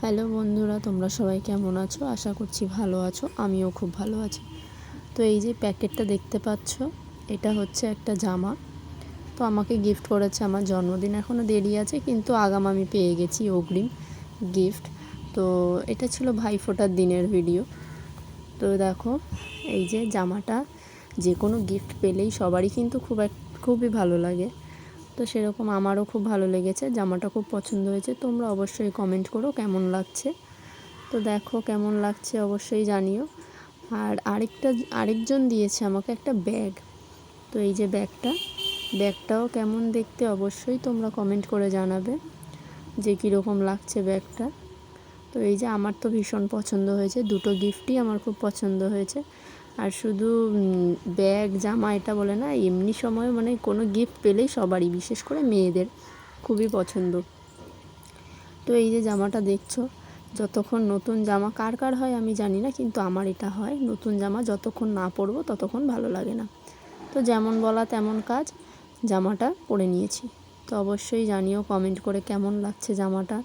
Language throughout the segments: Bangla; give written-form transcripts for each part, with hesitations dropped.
হ্যালো বন্ধুরা, তোমরা সবাই কেমন আছো? আশা করছি ভালো আছো। আমিও খুব ভালো আছি। তো এই যে প্যাকেটটা দেখতে পাচ্ছ, এটা হচ্ছে একটা জামা। তো আমাকে গিফট করেছে, আমার জন্মদিন এখনও দেরি আছে, কিন্তু আগাম আমি পেয়ে গেছি অগ্রিম গিফট। তো এটা ছিল ভাইফোঁটার দিনের ভিডিও। তো দেখো, এই যে জামাটা, যে কোনো গিফট পেলেই সবারই কিন্তু খুবই ভালো লাগে। তো সেরকম আমারও খুব ভালো লেগেছে, জামাটা খুব পছন্দ হয়েছে। তোমরা অবশ্যই কমেন্ট করো কেমন লাগছে। তো দেখো কেমন লাগছে অবশ্যই জানিও। আর আরেকজন দিয়েছে আমাকে একটা ব্যাগ। তো এই যে ব্যাগটাও কেমন দেখতে অবশ্যই তোমরা কমেন্ট করে জানাবে যে কীরকম লাগছে ব্যাগটা। তো এই যে আমার তো ভীষণ পছন্দ হয়েছে, দুটো গিফটই আমার খুব পছন্দ হয়েছে। আর শুধু ব্যাগ জামা এটা বলে না, এমনি সময় মানে কোনো গিফট পেলেই সবারই, বিশেষ করে মেয়েদের খুবই পছন্দ। তো এই যে জামাটা দেখছো, যতক্ষণ নতুন জামা কার হয় আমি জানি না, কিন্তু আমার এটা হয়, নতুন জামা যতক্ষণ না পরবো ততক্ষণ ভালো লাগে না। তো যেমন বলা তেমন কাজ, জামাটা পরে নিয়েছি। তো অবশ্যই জানিও কমেন্ট করে কেমন লাগছে জামাটা।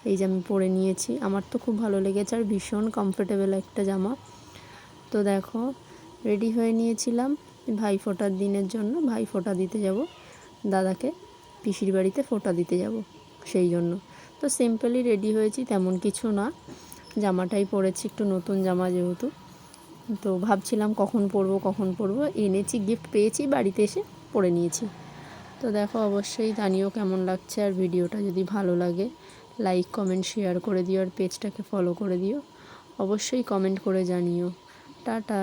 এই যে আমি পরে নিয়েছি, আমার তো খুব ভালো লেগেছে, আর ভীষণ কমফোর্টেবল একটা জামা। তো দেখো, রেডি হয়ে নিয়েছিলাম ভাইফোঁটার দিনের জন্য, ভাইফোঁটা দিতে যাব দাদাকে, পিসির বাড়িতে ফোঁটা দিতে যাব সেই জন্য। তো সিম্পলি রেডি হয়েছি, তেমন কিছু না, জামাটাই পরেছি, একটু নতুন জামা যেহেতু। তো ভাবছিলাম কখন পরবো, এনেছি, গিফট পেয়েছি, বাড়িতে এসে পরে নিয়েছি। তো দেখো অবশ্যই জানিও কেমন লাগছে। আর ভিডিওটা যদি ভালো লাগে লাইক কমেন্ট শেয়ার করে দিও, আর পেজটাকে ফলো করে দিও। অবশ্যই কমেন্ট করে জানিও। টাটা।